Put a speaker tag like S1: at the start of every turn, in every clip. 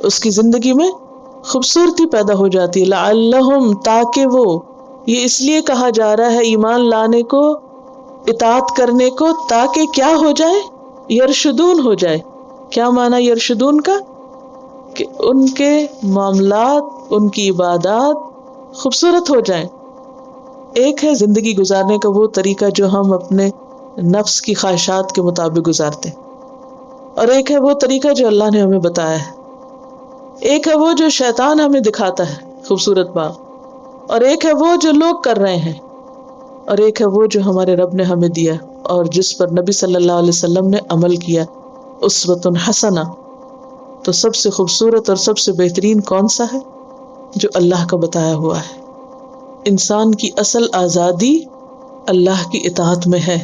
S1: اس کی زندگی میں خوبصورتی پیدا ہو جاتی ہے. لعلہم، تاکہ وہ، یہ اس لیے کہا جا رہا ہے ایمان لانے کو، اطاعت کرنے کو، تاکہ کیا ہو جائے؟ یرشدون ہو جائے. کیا معنی یرشدون کا؟ کہ ان کے معاملات، ان کی عبادات خوبصورت ہو جائیں. ایک ہے زندگی گزارنے کا وہ طریقہ جو ہم اپنے نفس کی خواہشات کے مطابق گزارتے ہیں، اور ایک ہے وہ طریقہ جو اللہ نے ہمیں بتایا ہے. ایک ہے وہ جو شیطان ہمیں دکھاتا ہے خوبصورت بات، اور ایک ہے وہ جو لوگ کر رہے ہیں، اور ایک ہے وہ جو ہمارے رب نے ہمیں دیا اور جس پر نبی صلی اللہ علیہ وسلم نے عمل کیا، اسوۃ حسنہ. تو سب سے خوبصورت اور سب سے بہترین کون سا ہے؟ جو اللہ کا بتایا ہوا ہے. انسان کی اصل آزادی اللہ کی اطاعت میں ہے.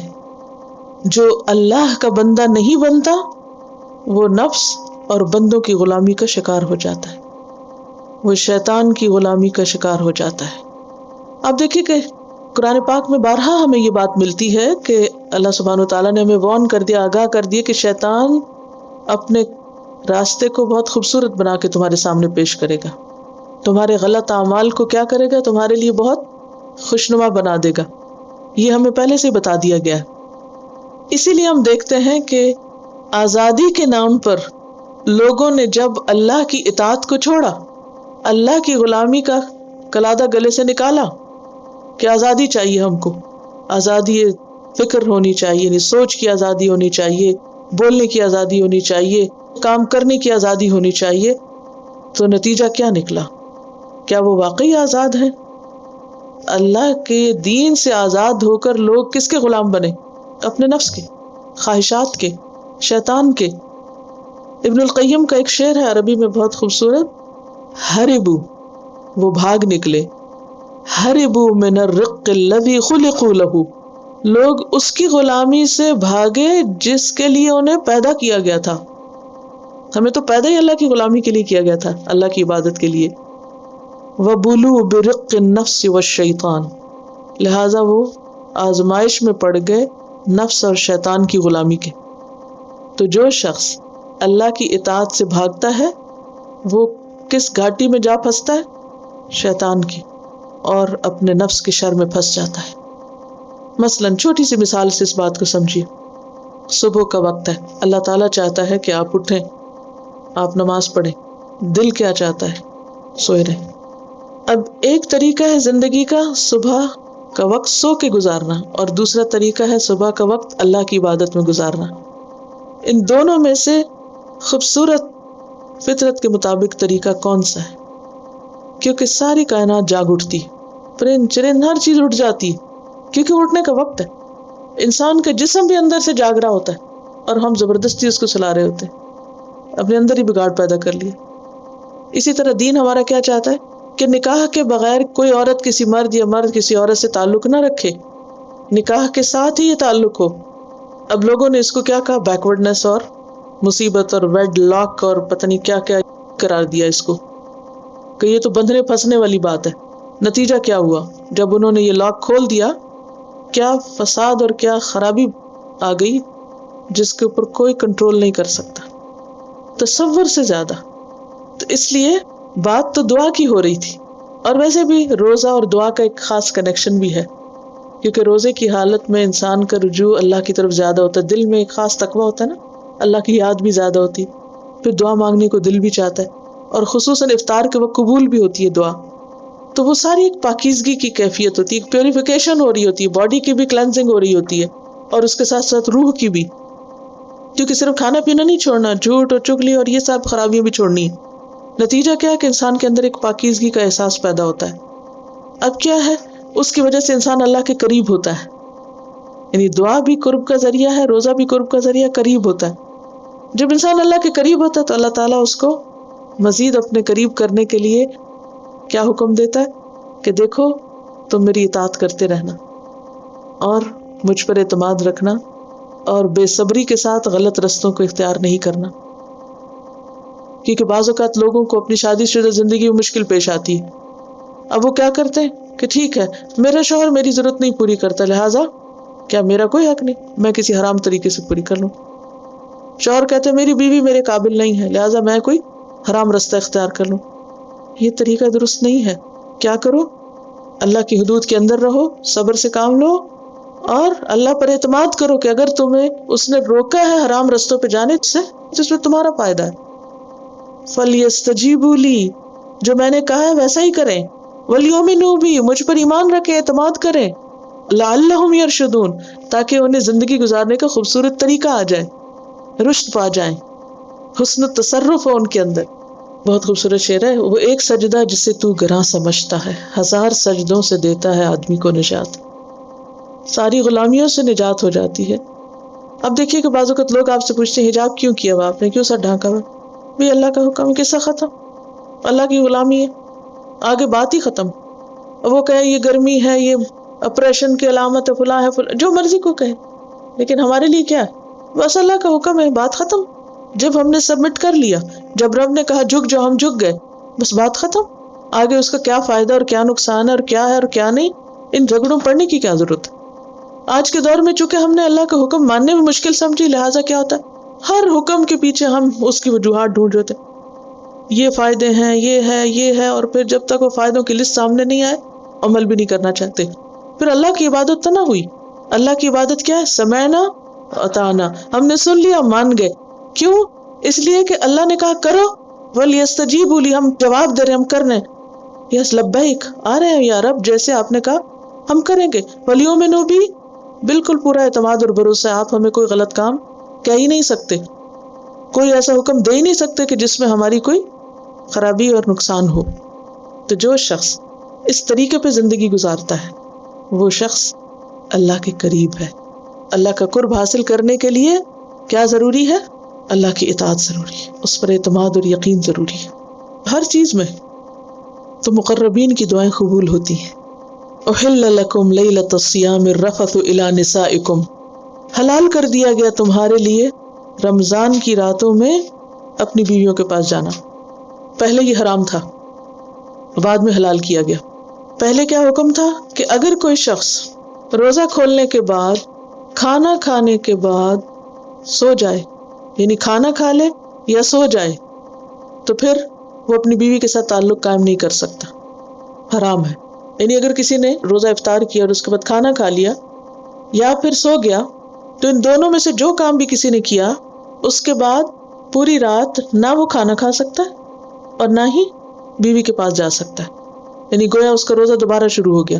S1: جو اللہ کا بندہ نہیں بنتا وہ نفس اور بندوں کی غلامی کا شکار ہو جاتا ہے، وہ شیطان کی غلامی کا شکار ہو جاتا ہے. آپ دیکھیے کہ قرآن پاک میں بارہا ہمیں یہ بات ملتی ہے کہ اللہ سبحانہ وتعالیٰ نے ہمیں وارن کر دیا، آگاہ کر دیا کہ شیطان اپنے راستے کو بہت خوبصورت بنا کے تمہارے سامنے پیش کرے گا، تمہارے غلط اعمال کو کیا کرے گا؟ تمہارے لیے بہت خوشنما بنا دے گا. یہ ہمیں پہلے سے بتا دیا گیا ہے. اسی لیے ہم دیکھتے ہیں کہ آزادی کے نام پر لوگوں نے جب اللہ کی اطاعت کو چھوڑا، اللہ کی غلامی کا کلادہ گلے سے نکالا کہ آزادی چاہیے ہم کو، آزادی فکر ہونی چاہیے، یعنی سوچ کی آزادی ہونی چاہیے، بولنے کی آزادی ہونی چاہیے، کام کرنے کی آزادی ہونی چاہیے. تو نتیجہ کیا نکلا؟ کیا وہ واقعی آزاد ہیں؟ اللہ کے دین سے آزاد ہو کر لوگ کس کے غلام بنے؟ اپنے نفس کے، خواہشات کے، شیطان کے. ابن القیم کا ایک شعر ہے عربی میں بہت خوبصورت، ہربو، وہ بھاگ نکلے، ہربو من الرق الذی خلقوا لہ، لوگ اس کی غلامی سے بھاگے جس کے لیے انہیں پیدا کیا گیا تھا. ہمیں تو پیدا ہی اللہ کی غلامی کے لیے کیا گیا تھا، اللہ کی عبادت کے لیے. وَبُلُوا بِرِقِّ النَّفْسِ وَالشَّيْطَانِ، لہٰذا وہ آزمائش میں پڑ گئے نفس اور شیطان کی غلامی کے. تو جو شخص اللہ کی اطاعت سے بھاگتا ہے وہ کس گھاٹی میں جا پھنستا ہے؟ شیطان کی، اور اپنے نفس کے شر میں پھنس جاتا ہے. مثلاً چھوٹی سی مثال سے اس بات کو سمجھیے. صبح کا وقت ہے، اللہ تعالیٰ چاہتا ہے کہ آپ اٹھیں، آپ نماز پڑھیں. دل کیا چاہتا ہے؟ سوئے رہیں. اب ایک طریقہ ہے زندگی کا صبح کا وقت سو کے گزارنا، اور دوسرا طریقہ ہے صبح کا وقت اللہ کی عبادت میں گزارنا. ان دونوں میں سے خوبصورت فطرت کے مطابق طریقہ کون سا ہے؟ کیونکہ ساری کائنات جاگ اٹھتی، پرند چرند ہر چیز اٹھ جاتی، کیونکہ اٹھنے کا وقت ہے. انسان کا جسم بھی اندر سے جاگ رہا ہوتا ہے اور ہم زبردستی اس کو سلا رہے ہوتے ہیں، اپنے اندر ہی بگاڑ پیدا کر لیا. اسی طرح دین ہمارا کیا چاہتا ہے کہ نکاح کے بغیر کوئی عورت کسی مرد یا مرد کسی عورت سے تعلق نہ رکھے، نکاح کے ساتھ ہی یہ تعلق ہو. اب لوگوں نے اس کو کیا کہا؟ بیکورڈنس اور مصیبت اور ویڈ لاک اور پتہ نہیں کیا کیا قرار دیا اس کو، کہ یہ تو بندھنے پھنسنے والی بات ہے. نتیجہ کیا ہوا؟ جب انہوں نے یہ لاک کھول دیا، کیا فساد اور کیا خرابی آ گئی جس کے اوپر کوئی کنٹرول نہیں کر سکتا، تصور سے زیادہ. تو اس لیے بات تو دعا کی ہو رہی تھی، اور ویسے بھی روزہ اور دعا کا ایک خاص کنیکشن بھی ہے، کیونکہ روزے کی حالت میں انسان کا رجوع اللہ کی طرف زیادہ ہوتا ہے، دل میں ایک خاص تقویٰ ہوتا ہے نا، اللہ کی یاد بھی زیادہ ہوتی، پھر دعا مانگنے کو دل بھی چاہتا ہے، اور خصوصاً افطار کے وقت قبول بھی ہوتی ہے دعا. تو وہ ساری ایک پاکیزگی کی کیفیت ہوتی ہے، ایک پیوریفیکیشن ہو رہی ہوتی ہے، باڈی کی بھی کلینزنگ ہو رہی ہوتی ہے، اور اس کے ساتھ ساتھ روح کی بھی، کیونکہ صرف کھانا پینا نہیں چھوڑنا، جھوٹ اور چگلی اور یہ سب خرابیاں بھی چھوڑنی ہے. نتیجہ کیا ہے کہ انسان کے اندر ایک پاکیزگی کا احساس پیدا ہوتا ہے. اب کیا ہے؟ اس کی وجہ سے انسان اللہ کے قریب ہوتا ہے، یعنی دعا بھی قرب کا ذریعہ ہے، روزہ بھی قرب کا ذریعہ، قریب ہوتا ہے. جب انسان اللہ کے قریب ہوتا ہے تو اللہ تعالیٰ اس کو مزید اپنے قریب کرنے کے لیے کیا حکم دیتا ہے کہ دیکھو تم میری اطاعت کرتے رہنا اور مجھ پر اعتماد رکھنا اور بے صبری کے ساتھ غلط رستوں کو اختیار نہیں کرنا. کیونکہ بعض اوقات لوگوں کو اپنی شادی شدہ زندگی میں مشکل پیش آتی ہے. اب وہ کیا کرتے ہیں کہ ٹھیک ہے میرا شوہر میری ضرورت نہیں پوری کرتا، لہٰذا کیا میرا کوئی حق نہیں، میں کسی حرام طریقے سے پوری کر لوں. شوہر کہتے ہیں میری بیوی میرے قابل نہیں ہے، لہٰذا میں کوئی حرام راستہ اختیار کر لوں. یہ طریقہ درست نہیں ہے. کیا کرو؟ اللہ کی حدود کے اندر رہو، صبر سے کام لو، اور اللہ پر اعتماد کرو کہ اگر تمہیں اس نے روکا ہے حرام رستوں پہ جانے سے تو اس میں تمہارا فائدہ ہے. فَلْيَسْتَجِيبُوا لِي، جو میں نے کہا ہے ویسا ہی کریں. وَلْيُؤْمِنُوا بِي، مجھ پر ایمان رکھیں، اعتماد کریں. لَعَلَّهُمْ يَرْشُدُونَ، تاکہ انہیں زندگی گزارنے کا خوبصورت طریقہ آ جائے، رشد پا جائیں، حسن تصرف ہو ان کے اندر. بہت خوبصورت شعر ہے. وہ ایک سجدہ جسے تو گراں سمجھتا ہے، 1000 سجدوں سے دیتا ہے آدمی کو نجات. ساری غلامیوں سے نجات ہو جاتی ہے. اب دیکھیے کہ بعض اوقات لوگ آپ سے پوچھتے ہیں حجاب کیوں کیا ہوا آپ نے، کیوں سر ڈھانکا ہوا؟ بھی اللہ کا حکم، قصہ ختم. اللہ کی غلامی ہے، آگے بات ہی ختم. وہ کہے یہ گرمی ہے، یہ اپریشن کی علامت ہے، فلاں ہے، جو مرضی کو کہے، لیکن ہمارے لیے کیا ہے؟ بس اللہ کا حکم ہے، بات ختم. جب ہم نے سبمٹ کر لیا، جب رب نے کہا جھک جاؤ، ہم جھک گئے، بس بات ختم. آگے اس کا کیا فائدہ اور کیا نقصان ہے اور کیا ہے اور کیا نہیں، ان جھگڑوں پڑنے کی کیا ضرورت ہے؟ آج کے دور میں چونکہ ہم نے اللہ کا حکم ماننے میں مشکل سمجھی، لہٰذا کیا ہوتا ہے، ہر حکم کے پیچھے ہم اس کی وجوہات ڈھونڈ رہے تھے. یہ فائدے ہیں، یہ ہے، اور پھر جب تک وہ فائدوں کی لسٹ سامنے نہیں آئے عمل بھی نہیں کرنا چاہتے. پھر اللہ کی عبادت تو نہ ہوئی. اللہ کی عبادت کیا ہے؟ سمعنا اطعنا، ہم نے سن لیا، مان گئے. کیوں؟ اس لیے کہ اللہ نے کہا کرو. وَلْيَسْتَجِيبُوا لِي، ہم جواب دے رہے، ہم کرنے. یس لبیک، آ رہے ہیں یا رب، جیسے آپ نے کہا ہم کریں گے. وَلْيُؤْمِنُوا بِي، بالکل پورا اعتماد اور بھروسہ. آپ ہمیں کوئی غلط کام کہہ ہی نہیں سکتے، کوئی ایسا حکم دے ہی نہیں سکتے کہ جس میں ہماری کوئی خرابی اور نقصان ہو. تو جو شخص اس طریقے پہ زندگی گزارتا ہے وہ شخص اللہ کے قریب ہے. اللہ کا قرب حاصل کرنے کے لیے کیا ضروری ہے؟ اللہ کی اطاعت ضروری ہے، اس پر اعتماد اور یقین ضروری ہے ہر چیز میں. تو مقربین کی دعائیں قبول ہوتی ہیں. احل لکم لیلۃ الصیام الرفث الی نسائکم، حلال کر دیا گیا تمہارے لیے رمضان کی راتوں میں اپنی بیویوں کے پاس جانا. پہلے یہ حرام تھا، بعد میں حلال کیا گیا. پہلے کیا حکم تھا کہ اگر کوئی شخص روزہ کھولنے کے بعد کھانا کھانے کے بعد سو جائے، یعنی کھانا کھا لے یا سو جائے، تو پھر وہ اپنی بیوی کے ساتھ تعلق قائم نہیں کر سکتا، حرام ہے. یعنی اگر کسی نے روزہ افطار کیا اور اس کے بعد کھانا کھا لیا یا پھر سو گیا، تو ان دونوں میں سے جو کام بھی کسی نے کیا اس کے بعد پوری رات نہ وہ کھانا کھا سکتا ہے اور نہ ہی بیوی کے پاس جا سکتا ہے. یعنی گویا اس کا روزہ دوبارہ شروع ہو گیا.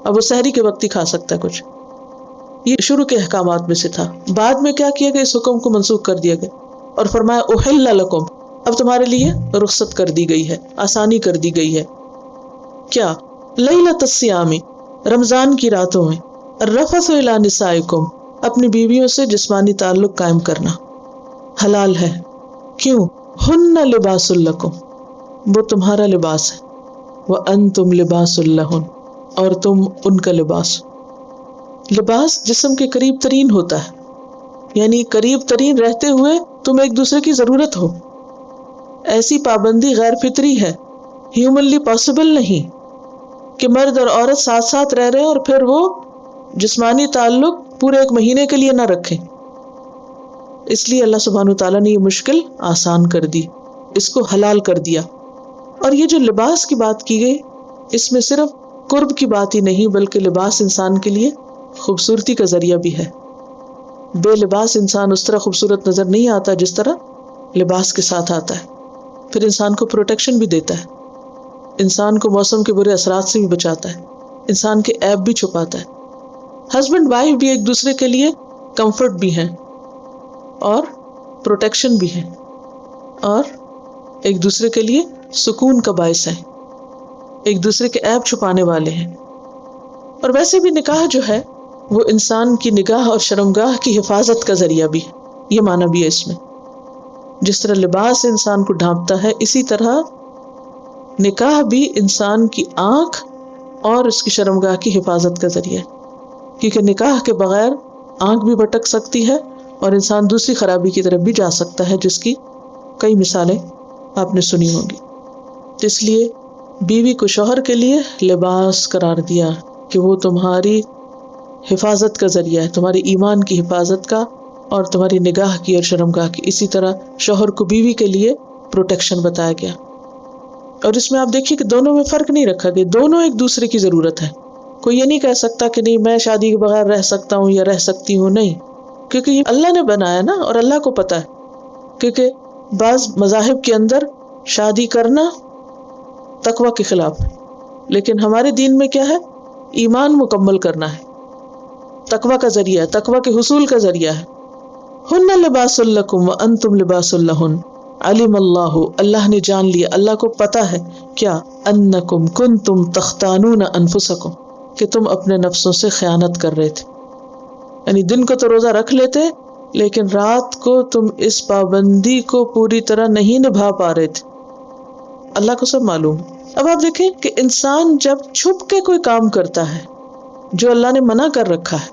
S1: اب وہ سحری کے وقت ہی کھا سکتا ہے کچھ. یہ شروع کے احکامات میں سے تھا. بعد میں کیا کیا گیا؟ اس حکم کو منسوخ کر دیا گیا اور فرمایا احل لکم، اب تمہارے لیے رخصت کر دی گئی ہے، آسانی کر دی گئی ہے. کیا؟ لیلۃ الصیام، رمضان کی راتوں میں، الرفث الی نسائکم، اپنی بیویوں سے جسمانی تعلق قائم کرنا حلال ہے. کیوں؟ ہن لباس لکم، وہ تمہارا لباس ہے، وانتم لباس لہن، اور تم ان کا لباس. لباس جسم کے قریب ترین ہوتا ہے، یعنی قریب ترین رہتے ہوئے تم ایک دوسرے کی ضرورت ہو. ایسی پابندی غیر فطری ہے، ہیومنلی پاسبل نہیں کہ مرد اور عورت ساتھ ساتھ رہ رہے ہیں اور پھر وہ جسمانی تعلق پورے 1 مہینے کے لیے نہ رکھیں. اس لیے اللہ سبحانہ وتعالیٰ نے یہ مشکل آسان کر دی، اس کو حلال کر دیا. اور یہ جو لباس کی بات کی گئی، اس میں صرف قرب کی بات ہی نہیں بلکہ لباس انسان کے لیے خوبصورتی کا ذریعہ بھی ہے. بے لباس انسان اس طرح خوبصورت نظر نہیں آتا جس طرح لباس کے ساتھ آتا ہے. پھر انسان کو پروٹیکشن بھی دیتا ہے، انسان کو موسم کے برے اثرات سے بھی بچاتا ہے، انسان کے عیب بھی چھپاتا ہے. ہسبینڈ وائف بھی ایک دوسرے کے لیے کمفرٹ بھی ہیں اور پروٹیکشن بھی ہیں اور ایک دوسرے کے لیے سکون کا باعث ہیں، ایک دوسرے کے عیب چھپانے والے ہیں. اور ویسے بھی نکاح جو ہے وہ انسان کی نگاہ اور شرمگاہ کی حفاظت کا ذریعہ بھی، یہ معنی بھی ہے اس میں. جس طرح لباس انسان کو ڈھانپتا ہے، اسی طرح نکاح بھی انسان کی آنکھ اور اس کی شرمگاہ کی حفاظت کا ذریعہ ہے. کیونکہ نکاح کے بغیر آنکھ بھی بھٹک سکتی ہے اور انسان دوسری خرابی کی طرف بھی جا سکتا ہے، جس کی کئی مثالیں آپ نے سنی ہوں گی. اس لیے بیوی کو شوہر کے لیے لباس قرار دیا کہ وہ تمہاری حفاظت کا ذریعہ ہے، تمہاری ایمان کی حفاظت کا اور تمہاری نگاہ کی اور شرمگاہ کی. اسی طرح شوہر کو بیوی کے لیے پروٹیکشن بتایا گیا. اور اس میں آپ دیکھیے کہ دونوں میں فرق نہیں رکھا گیا، دونوں ایک دوسرے کی ضرورت ہے. کوئی یہ نہیں کہہ سکتا کہ نہیں میں شادی کے بغیر رہ سکتا ہوں یا رہ سکتی ہوں، نہیں، کیونکہ یہ اللہ نے بنایا نا، اور اللہ کو پتا ہے. کیونکہ بعض مذاہب کے اندر شادی کرنا تقوی کے خلاف ہے، لیکن ہمارے دین میں کیا ہے؟ ایمان مکمل کرنا ہے، تقوی کا ذریعہ ہے، تقوی کے حصول کا ذریعہ ہے. ہن لباس لکم وانتم لباس لہن علم اللہ، اللہ نے جان لیا، اللہ کو پتا ہے کیا، انکم کنتم تختانون انفسکم، کہ تم اپنے نفسوں سے خیانت کر رہے تھے. یعنی دن کو تو روزہ رکھ لیتے لیکن رات کو تم اس پابندی کو پوری طرح نہیں نبھا پا رہے تھے. اللہ کو سب معلوم. اب آپ دیکھیں کہ انسان جب چھپ کے کوئی کام کرتا ہے جو اللہ نے منع کر رکھا ہے،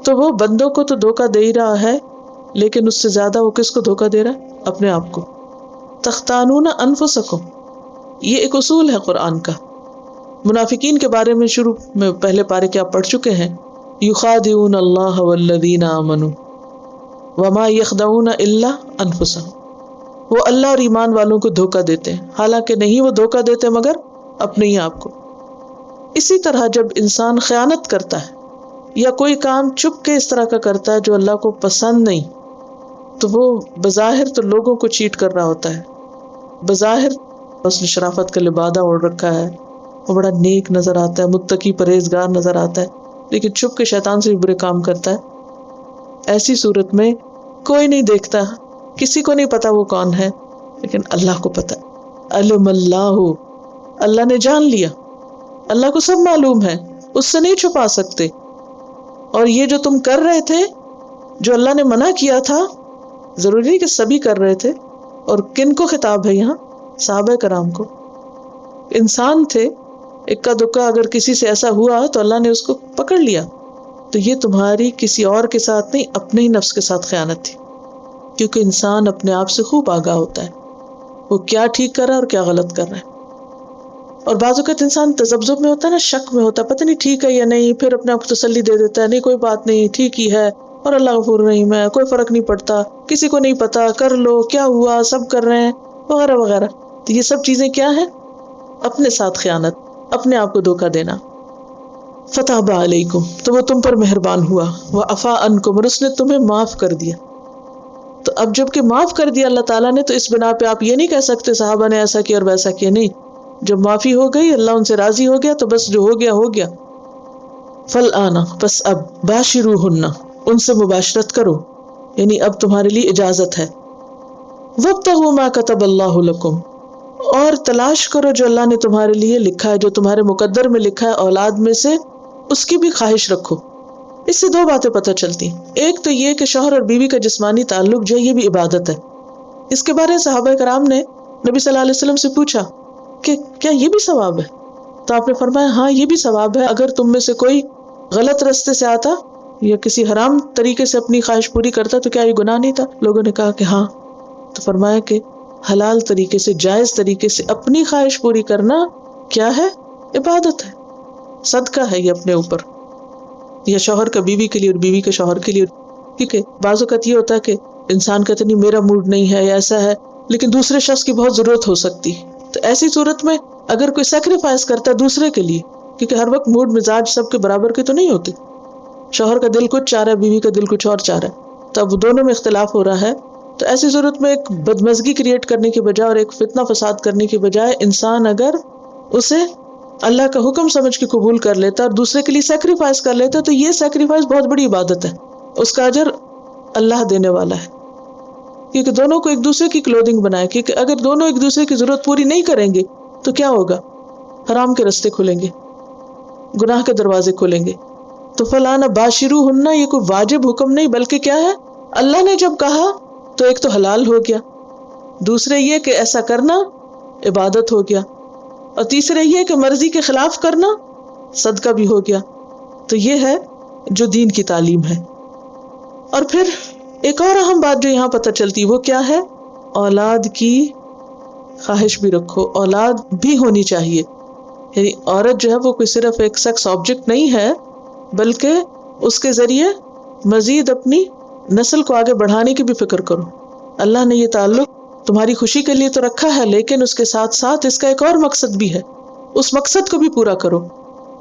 S1: تو وہ بندوں کو تو دھوکہ دے ہی رہا ہے، لیکن اس سے زیادہ وہ کس کو دھوکہ دے رہا ہے؟ اپنے آپ کو. تختانون انفسکم، یہ ایک اصول ہے قرآن کا. منافقین کے بارے میں شروع میں پہلے پارے کے آپ پڑھ چکے ہیں، یخادعون اللہ والذین آمنوا وما یخدعون الا انفسهم، وہ اللہ اور ایمان والوں کو دھوکہ دیتے ہیں، حالانکہ نہیں وہ دھوکہ دیتے مگر اپنے ہی آپ کو. اسی طرح جب انسان خیانت کرتا ہے یا کوئی کام چھپ کے اس طرح کا کرتا ہے جو اللہ کو پسند نہیں، تو وہ بظاہر تو لوگوں کو چیٹ کر رہا ہوتا ہے، بظاہر اس نے شرافت کا لبادہ اوڑھ رکھا ہے، وہ بڑا نیک نظر آتا ہے، متقی پرہیزگار نظر آتا ہے، لیکن چھپ کے شیطان سے بھی برے کام کرتا ہے. ایسی صورت میں کوئی نہیں دیکھتا، کسی کو نہیں پتا وہ کون ہے، لیکن اللہ کو پتا. علم اللہ، اللہ نے جان لیا، اللہ کو سب معلوم ہے، اس سے نہیں چھپا سکتے. اور یہ جو تم کر رہے تھے، جو اللہ نے منع کیا تھا، ضروری نہیں کہ سبھی کر رہے تھے. اور کن کو خطاب ہے یہاں؟ صحابہ کرام کو. انسان تھے، اکا دکا اگر کسی سے ایسا ہوا تو اللہ نے اس کو پکڑ لیا. تو یہ تمہاری کسی اور کے ساتھ نہیں، اپنے ہی نفس کے ساتھ خیانت تھی. کیونکہ انسان اپنے آپ سے خوب آگاہ ہوتا ہے، وہ کیا ٹھیک کر رہا ہے اور کیا غلط کر رہا ہے. اور بعض اوقات انسان تذبذب میں ہوتا ہے نا، شک میں ہوتا ہے، پتہ نہیں ٹھیک ہے یا نہیں، پھر اپنے آپ کو تسلی دے دیتا ہے، نہیں کوئی بات نہیں، ٹھیک ہی ہے، اور اللہ غفور رحیم ہے، کوئی فرق نہیں پڑتا، کسی کو نہیں پتا، کر لو، کیا ہوا، سب کر رہے ہیں، وغیرہ وغیرہ. تو یہ سب چیزیں کیا ہیں؟ اپنے ساتھ خیانت، اپنے آپ کو دھوکہ دینا. فتاب علیکم، تو وہ تم پر مہربان ہوا، وعفا عنکم، اور اس نے تمہیں معاف کر دیا. تو اب جب کہ معاف کر دیا اللہ تعالیٰ نے، تو اس بنا پہ آپ یہ نہیں کہہ سکتے صحابہ نے ایسا کیا اور ویسا کیا. نہیں، جب معافی ہو گئی، اللہ ان سے راضی ہو گیا، تو بس جو ہو گیا ہو گیا. فالآن، بس اب، باشروہن، ان سے مباشرت کرو، یعنی اب تمہارے لیے اجازت ہے. وابتغوا ما کتب اللہ لکم، اور تلاش کرو جو اللہ نے تمہارے لیے لکھا ہے، جو تمہارے مقدر میں لکھا ہے اولاد میں سے، اس کی بھی خواہش رکھو. اس سے دو باتیں پتہ چلتی. ایک تو یہ کہ شوہر اور بیوی کا جسمانی تعلق جو ہے یہ بھی عبادت ہے. اس کے بارے میں صحابہ کرام نے نبی صلی اللہ علیہ وسلم سے پوچھا کہ کیا یہ بھی ثواب ہے؟ تو آپ نے فرمایا ہاں یہ بھی ثواب ہے. اگر تم میں سے کوئی غلط راستے سے آتا یا کسی حرام طریقے سے اپنی خواہش پوری کرتا تو کیا یہ گناہ نہیں تھا؟ لوگوں نے کہا کہ ہاں. تو فرمایا کہ حلال طریقے سے، جائز طریقے سے اپنی خواہش پوری کرنا کیا ہے؟ عبادت ہے، صدقہ ہے یہ اپنے اوپر، یا شوہر کا بیوی کے لیے اور بیوی کا شوہر کے لیے. کیونکہ بعض اوقات یہ ہوتا ہے کہ انسان کہتے نہیں میرا موڈ نہیں ہے یا ایسا ہے، لیکن دوسرے شخص کی بہت ضرورت ہو سکتی. تو ایسی صورت میں اگر کوئی سیکریفائس کرتا ہے دوسرے کے لیے، کیونکہ ہر وقت موڈ مزاج سب کے برابر کے تو نہیں ہوتے، شوہر کا دل کچھ چاہ رہا ہے، بیوی کا دل کچھ اور چاہ رہا ہے، تو اب دونوں میں اختلاف ہو رہا ہے. تو ایسی صورت میں ایک بدمزگی کریٹ کرنے کے بجائے اور ایک فتنہ فساد کرنے کے بجائے انسان اگر اسے اللہ کا حکم سمجھ کے قبول کر لیتا اور دوسرے کے لیے سیکریفائس کر لیتا، تو یہ سیکریفائس بہت بڑی عبادت ہے، اس کا اجر اللہ دینے والا ہے. کیونکہ دونوں کو ایک دوسرے کی کلودنگ بنائے. کیونکہ اگر دونوں ایک دوسرے کی ضرورت پوری نہیں کریں گے تو کیا ہوگا؟ حرام کے راستے کھلیں گے، گناہ کے دروازے کھلیں گے. تو فلانا باشروہن، یہ کوئی واجب حکم نہیں بلکہ کیا ہے؟ اللہ نے جب کہا تو ایک تو حلال ہو گیا، دوسرے یہ کہ ایسا کرنا عبادت ہو گیا، اور تیسرے یہ کہ مرضی کے خلاف کرنا صدقہ بھی ہو گیا. تو یہ ہے جو دین کی تعلیم ہے. اور پھر ایک اور اہم بات جو یہاں پتہ چلتی وہ کیا ہے؟ اولاد کی خواہش بھی رکھو، اولاد بھی ہونی چاہیے. یعنی عورت جو ہے وہ کوئی صرف ایک سیکس آبجیکٹ نہیں ہے، بلکہ اس کے ذریعے مزید اپنی نسل کو آگے بڑھانے کی بھی فکر کرو. اللہ نے یہ تعلق تمہاری خوشی کے لیے تو رکھا ہے، لیکن اس کے ساتھ ساتھ اس کا ایک اور مقصد بھی ہے، اس مقصد کو بھی پورا کرو،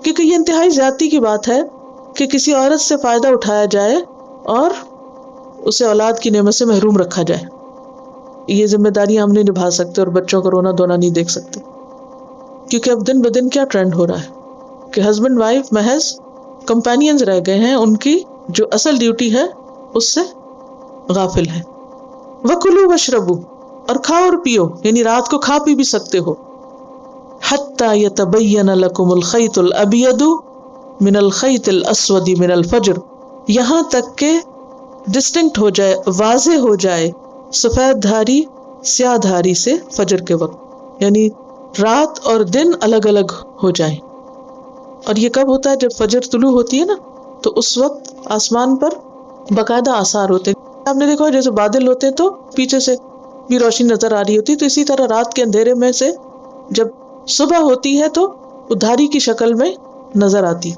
S1: کیونکہ یہ انتہائی زیادتی کی بات ہے کہ کسی عورت سے فائدہ اٹھایا جائے اور اسے اولاد کی نعمت سے محروم رکھا جائے. یہ ذمہ داریاں ہم نہیں نبھا سکتے اور بچوں کو رونا دھونا نہیں دیکھ سکتے، کیونکہ اب دن بدن کیا ٹرینڈ ہو رہا ہے کہ ہسبینڈ وائف محض کمپینینز رہ گئے ہیں، ان کی جو اصل ڈیوٹی ہے اس سے غافل ہے. وَكُلُوا وَاشْرَبُوا، اور کھاؤ اور پیو، یعنی رات کو کھا پی بھی سکتے ہو. حَتَّى يَتَبَيَّنَ لَكُمُ الْخَيْطُ الْأَبْيَضُ مِنَ الْخَيْطِ الْأَسْوَدِ مِنَ الْفَجْرِ، یہاں تک کہ ڈسٹنکٹ ہو جائے، واضح ہو جائے سفید دھاری سیاہ دھاری سے فجر کے وقت، یعنی رات اور دن الگ الگ ہو جائیں. اور یہ کب ہوتا ہے؟ جب فجر طلوع ہوتی ہے نا، تو اس وقت آسمان پر باقاعدہ آثار ہوتے ہیں. آپ نے دیکھا جیسے بادل ہوتے ہیں تو پیچھے سے بھی روشنی نظر آ رہی ہوتی، تو اسی طرح رات کے اندھیرے میں سے جب صبح ہوتی ہے تو وہ دھاری کی شکل میں نظر آتی.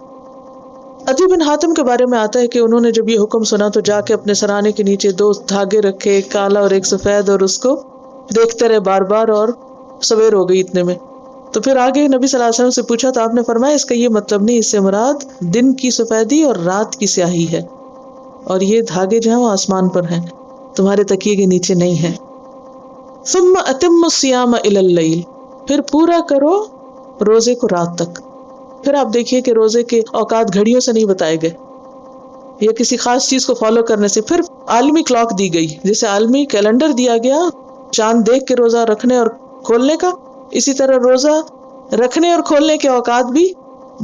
S1: عدی بن حاتم کے بارے میں آتا ہے کہ انہوں نے جب یہ حکم سنا تو جا کے اپنے سرانے کے نیچے 2 دھاگے رکھے، ایک کالا اور ایک سفید، اور اس کو دیکھتے رہے بار بار، اور سویر ہو گئی اتنے میں. تو پھر آگے نبی صلی اللہ علیہ وسلم سے پوچھا تو آپ نے فرمایا اس کا یہ مطلب نہیں، اس سے مراد دن کی سفیدی اور رات کی سیاہی ہے، اور یہ دھاگے جو ہیں وہ آسمان پر ہیں، تمہارے تکیے کے نیچے نہیں ہیں. ثم اتم الصیام الی اللیل، پھر پورا کرو روزے کو رات تک. پھر آپ دیکھیے کہ روزے کے اوقات گھڑیوں سے نہیں بتائے گئے یا کسی خاص چیز کو فالو کرنے سے، پھر عالمی کلاک دی گئی، جیسے عالمی کیلنڈر دیا گیا چاند دیکھ کے روزہ رکھنے اور کھولنے کا، اسی طرح روزہ رکھنے اور کھولنے کے اوقات بھی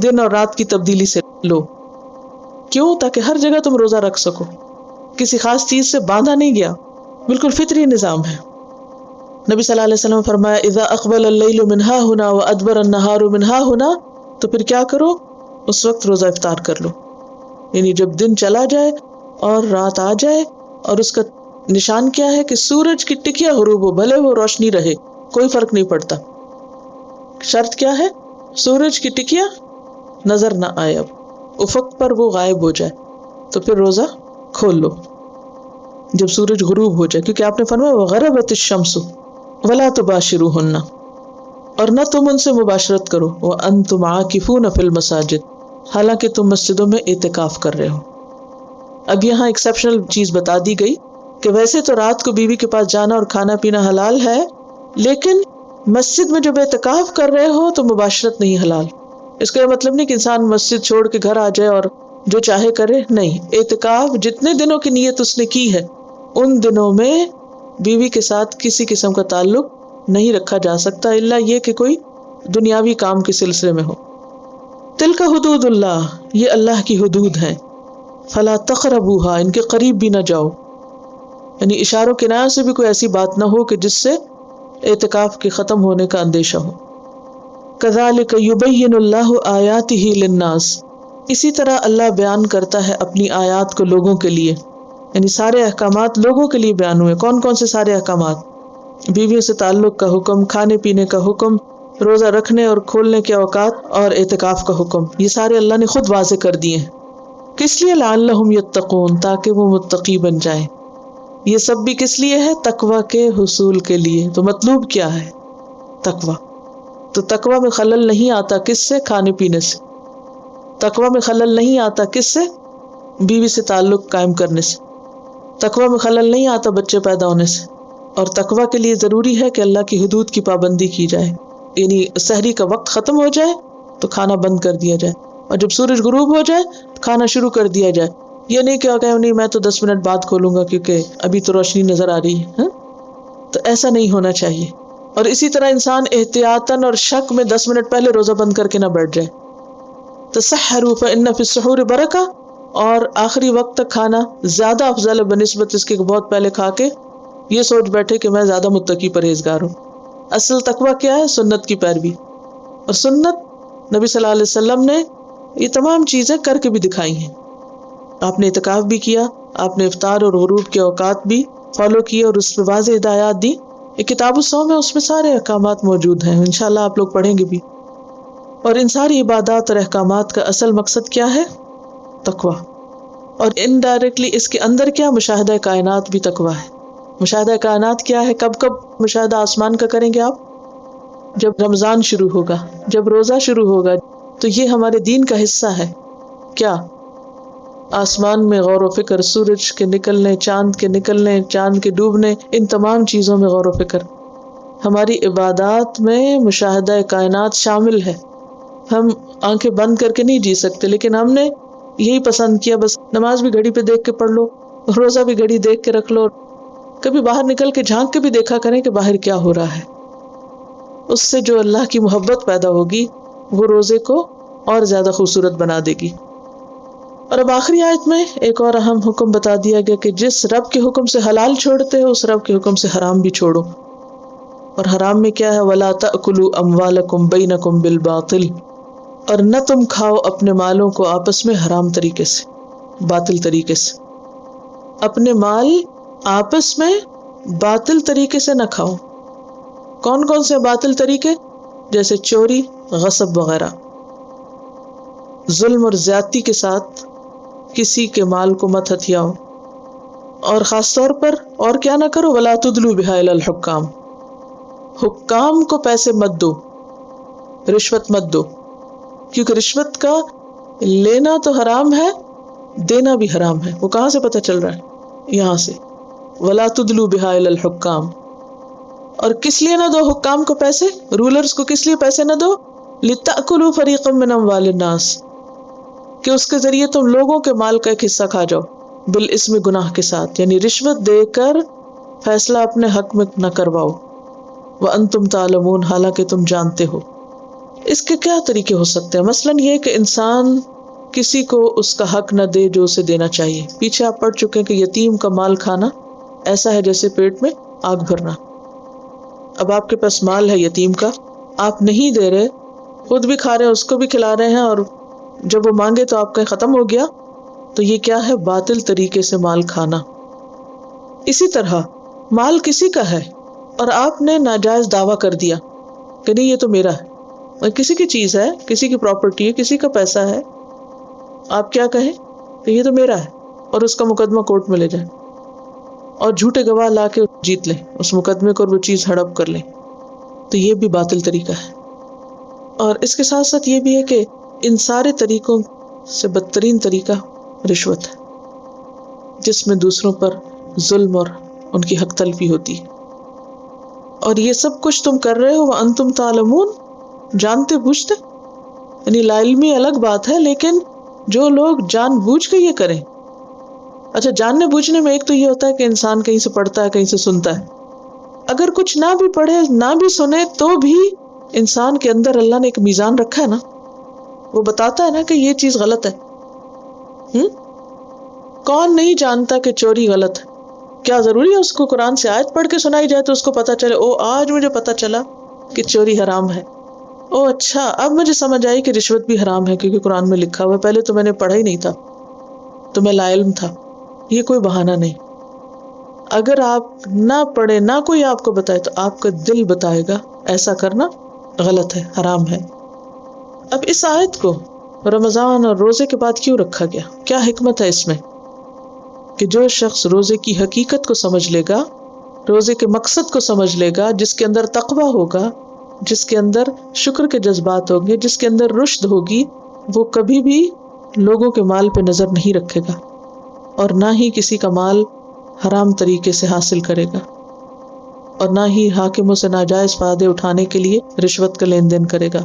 S1: دن اور رات کی تبدیلی سے لو. کیوں؟ تاکہ ہر جگہ تم روزہ رکھ سکو، کسی خاص چیز سے باندھا نہیں گیا، بالکل فطری نظام ہے. نبی صلی اللہ علیہ وسلم نے فرمایا اذا اقبل اللیل من ہا ہنا وادبر النہار من ہا ہنا، تو پھر کیا کرو؟ اس وقت روزہ افطار کر لو. یعنی جب دن چلا جائے اور رات آ جائے، اور اس کا نشان کیا ہے کہ سورج کی ٹکیا غروب ہو، بھلے وہ روشنی رہے کوئی فرق نہیں پڑتا. شرط کیا ہے؟ سورج کی ٹکیا نظر نہ آئے، اب افق پر وہ غائب ہو جائے، تو پھر روزہ کھول لو جب سورج غروب ہو جائے، کیونکہ آپ نے فرمایا وغربت الشمس ولا تباشروہن، اور نہ تم ان سے مباشرت کرو، وانتم عاکفون فی المساجد، حالانکہ تم مسجدوں میں اعتکاف کر رہے ہو. اب یہاں ایکسیپشنل چیز بتا دی گئی کہ ویسے تو رات کو بیوی کے پاس جانا اور کھانا پینا حلال ہے، لیکن مسجد میں جب اعتکاف کر رہے ہو تو مباشرت نہیں حلال. اس کا یہ مطلب نہیں کہ انسان مسجد چھوڑ کے گھر آ جائے اور جو چاہے کرے، نہیں. اعتکاف جتنے دنوں کی نیت اس نے کی ہے ان دنوں میں بیوی کے ساتھ کسی قسم کا تعلق نہیں رکھا جا سکتا، الا یہ کہ کوئی دنیاوی کام کے سلسلے میں ہو. تلک حدود اللہ، یہ اللہ کی حدود ہیں. فلا تقربوها، ان کے قریب بھی نہ جاؤ. یعنی اشاروں کنایوں سے بھی کوئی ایسی بات نہ ہو کہ جس سے اعتکاف کے ختم ہونے کا اندیشہ ہو. کذالک یبین اللہ آیاتہ للناس، اسی طرح اللہ بیان کرتا ہے اپنی آیات کو لوگوں کے لیے. یعنی سارے احکامات لوگوں کے لیے بیان ہوئے. کون کون سے سارے احکامات؟ بیویوں سے تعلق کا حکم، کھانے پینے کا حکم، روزہ رکھنے اور کھولنے کے اوقات، اور اعتکاف کا حکم، یہ سارے اللہ نے خود واضح کر دیے ہیں. کس لیے؟ لعلہم یتقون، تاکہ وہ متقی بن جائیں. یہ سب بھی کس لیے ہے؟ تقوی کے حصول کے لیے. تو مطلوب کیا ہے؟ تقوی. تو تقوی میں خلل نہیں آتا کس سے؟ کھانے پینے سے. تقوی میں خلل نہیں آتا کس سے؟ بیوی سے تعلق قائم کرنے سے. تقوی میں خلل نہیں آتا بچے پیدا ہونے سے. اور تقوی کے لیے ضروری ہے کہ اللہ کی حدود کی پابندی کی جائے. یعنی سحری کا وقت ختم ہو جائے تو کھانا بند کر دیا جائے، اور جب سورج غروب ہو جائے تو کھانا شروع کر دیا جائے. یہ نہیں کہ نہیں میں تو 10 منٹ بعد کھولوں گا کیونکہ ابھی تو روشنی نظر آ رہی ہے. تو ایسا نہیں ہونا چاہیے. اور اسی طرح انسان احتیاطاً اور شک میں 10 منٹ پہلے روزہ بند کر کے نہ بیٹھ جائے. تسحروا فإن فی السحور برکہ، اور آخری وقت تک کھانا زیادہ افضل ہے بنسبت اس کے بہت پہلے کھا کے یہ سوچ بیٹھے کہ میں زیادہ متقی پرہیزگار ہوں. اصل تقویٰ کیا ہے؟ سنت کی پیروی. اور سنت نبی صلی اللہ علیہ وسلم نے یہ تمام چیزیں کر کے بھی دکھائی ہیں. آپ نے اعتکاف بھی کیا، آپ نے افطار اور غروب کے اوقات بھی فالو کیے اور اس پہ واضح ہدایات دی. ایک کتاب الصوم ہے، اس میں سارے احکامات موجود ہیں، انشاءاللہ آپ لوگ پڑھیں گے بھی. اور ان ساری عبادات اور احکامات کا اصل مقصد کیا ہے؟ تقویٰ. اور انڈائریکٹلی اس کے اندر کیا؟ مشاہدہ کائنات بھی تقویٰ ہے. مشاہدہ کائنات کیا ہے؟ کب کب مشاہدہ آسمان کا کریں گے آپ؟ جب رمضان شروع ہوگا، جب روزہ شروع ہوگا. تو یہ ہمارے دین کا حصہ ہے. کیا؟ آسمان میں غور و فکر، سورج کے نکلنے، چاند کے نکلنے، چاند کے ڈوبنے، ان تمام چیزوں میں غور و فکر. ہماری عبادات میں مشاہدہ کائنات شامل ہے. ہم آنکھیں بند کر کے نہیں جی سکتے، لیکن ہم نے یہی پسند کیا بس نماز بھی گھڑی پہ دیکھ کے پڑھ لو، روزہ بھی گھڑی دیکھ کے رکھ لو. کبھی باہر نکل کے جھانک کے بھی دیکھا کریں کہ باہر کیا ہو رہا ہے. اس سے جو اللہ کی محبت پیدا ہوگی وہ روزے کو اور زیادہ خوبصورت بنا دے گی. اور اب آخری آیت میں ایک اور اہم حکم بتا دیا گیا کہ جس رب کے حکم سے حلال چھوڑتے ہو اس رب کے حکم سے حرام بھی چھوڑو. اور حرام میں کیا ہے؟ وَلَا تَأْكُلُوا أَمْوَالَكُمْ بَيْنَكُمْ بِالْبَاطِلِ، اور نہ تم کھاؤ اپنے مالوں کو آپس میں حرام طریقے سے، باطل طریقے سے. اپنے مال آپس میں باطل طریقے سے نہ کھاؤ. کون کون سے باطل طریقے؟ جیسے چوری، غصب وغیرہ. ظلم اور زیادتی کے ساتھ کسی کے مال کو مت ہتھیاؤ. اور خاص طور پر اور کیا نہ کرو؟ وَلَا تُدْلُوا بِهَا إِلَى الْحُكَّامِ، حکام کو پیسے مت دو، رشوت مت دو، کیونکہ رشوت کا لینا تو حرام ہے، دینا بھی حرام ہے. وہ کہاں سے پتہ چل رہا ہے؟ یہاں سے وَلَا تُدْلُوا بِهَا إِلَى الْحُكَّامِ. اور کس لیے نہ دو حکام کو پیسے، رولرز کو کس لیے پیسے نہ دو؟ لِتَأْكُلُوا فَرِيقًا مِّنْ أَمْوَالِ النَّاسِ، کہ اس کے ذریعے تم لوگوں کے مال کا ایک حصہ کھا جاؤ، بالاسم، گناہ کے ساتھ. یعنی رشوت دے کر فیصلہ اپنے حق میں نہ کرواؤ. وَأَنْتُمْ تَعْلَمُونَ، حالانکہ تم جانتے ہو. اس کے کیا طریقے ہو سکتے ہیں؟ مثلاً یہ کہ انسان کسی کو اس کا حق نہ دے جو اسے دینا چاہیے. پیچھے آپ پڑھ چکے ہیں کہ یتیم کا مال کھانا ایسا ہے جیسے پیٹ میں آگ بھرنا. اب آپ کے پاس مال ہے یتیم کا، آپ نہیں دے رہے، خود بھی کھا رہے ہیں، اس کو بھی کھلا رہے ہیں، اور جب وہ مانگے تو آپ کا ختم ہو گیا، تو یہ کیا ہے؟ باطل طریقے سے مال کھانا. اسی طرح مال کسی کا ہے اور آپ نے ناجائز دعویٰ کر دیا کہ نہیں یہ تو میرا ہے. اور کسی کی چیز ہے، کسی کی پراپرٹی ہے، کسی کا پیسہ ہے، آپ کیا کہیں کہ یہ تو میرا ہے، اور اس کا مقدمہ کورٹ میں لے جائیں اور جھوٹے گواہ لا کے جیت لیں اس مقدمے کو اور وہ چیز ہڑپ کر لیں. تو یہ بھی باطل طریقہ ہے. اور اس کے ساتھ ساتھ یہ بھی ہے کہ ان سارے طریقوں سے بدترین طریقہ رشوت ہے، جس میں دوسروں پر ظلم اور ان کی حق تلفی ہوتی ہے. اور یہ سب کچھ تم کر رہے ہو وَأَنْتُمْ تَعْلَمُونَ، جانتے بوجھتے. یعنی لا علمی الگ بات ہے، لیکن جو لوگ جان بوجھ کے یہ کریں. اچھا، جاننے بوجھنے میں ایک تو یہ ہوتا ہے کہ انسان کہیں سے پڑھتا ہے، کہیں سے سنتا ہے. اگر کچھ نہ بھی پڑھے نہ بھی سنے تو بھی انسان کے اندر اللہ نے ایک میزان رکھا ہے نا، وہ بتاتا ہے نا کہ یہ چیز غلط ہے. کون نہیں جانتا کہ چوری غلط ہے؟ کیا ضروری ہے اس کو قرآن سے آیت پڑھ کے سنائی جائے تو اس کو پتا چلے او آج مجھے پتا چلا کہ چوری حرام ہے، او اچھا اب مجھے سمجھ آئی کہ رشوت بھی حرام ہے کیونکہ قرآن میں لکھا ہوا ہے، پہلے تو میں نے پڑھا ہی نہیں تھا، تو میں لا علم تھا. یہ کوئی بہانہ نہیں. اگر آپ نہ پڑھے نہ کوئی آپ کو بتائے تو آپ کا دل بتائے گا ایسا کرنا غلط ہے، حرام ہے. اب اس آیت کو رمضان اور روزے کے بعد کیوں رکھا گیا؟ کیا حکمت ہے اس میں؟ کہ جو شخص روزے کی حقیقت کو سمجھ لے گا، روزے کے مقصد کو سمجھ لے گا، جس کے اندر تقویٰ ہوگا، جس کے اندر شکر کے جذبات ہوں گے، جس کے اندر رشد ہوگی، وہ کبھی بھی لوگوں کے مال پہ نظر نہیں رکھے گا اور نہ ہی کسی کا مال حرام طریقے سے حاصل کرے گا، اور نہ ہی حاکموں سے ناجائز فائدے اٹھانے کے لیے رشوت کا لین دین کرے گا.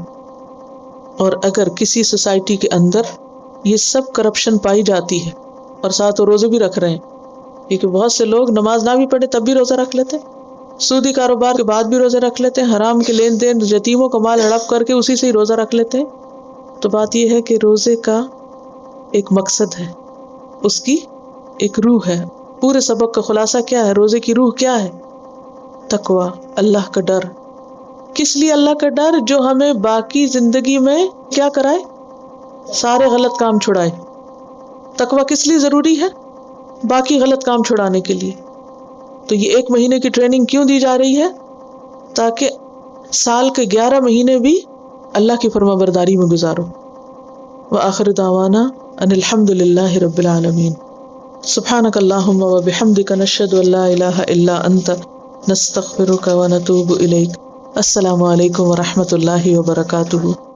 S1: اور اگر کسی سوسائٹی کے اندر یہ سب کرپشن پائی جاتی ہے اور ساتھ وہ روزے بھی رکھ رہے ہیں، کیونکہ بہت سے لوگ نماز نہ بھی پڑھے تب بھی روزہ رکھ لیتے، سودی کاروبار کے بعد بھی روزے رکھ لیتے ہیں، حرام کے لین دین، یتیموں کا مال ہڑپ کر کے اسی سے ہی روزہ رکھ لیتے ہیں. تو بات یہ ہے کہ روزے کا ایک مقصد ہے، اس کی ایک روح ہے. پورے سبق کا خلاصہ کیا ہے؟ روزے کی روح کیا ہے؟ تقویٰ، اللہ کا ڈر. کس لیے اللہ کا ڈر؟ جو ہمیں باقی زندگی میں کیا کرائے؟ سارے غلط کام چھڑائے. تقویٰ کس لیے ضروری ہے؟ باقی غلط کام چھڑانے کے لیے. تو یہ 1 مہینے کی ٹریننگ کیوں دی جا رہی ہے؟ تاکہ سال کے 11 مہینے بھی اللہ کی فرما برداری میں گزارو. وآخر دعوانا ان الحمد للہ رب العالمین. سبحانک اللہم و بحمدک نشہد ان لا الہ الا انت نستغفرک و نتوب الیک۔ السلام علیکم و رحمۃ اللہ وبرکاتہ۔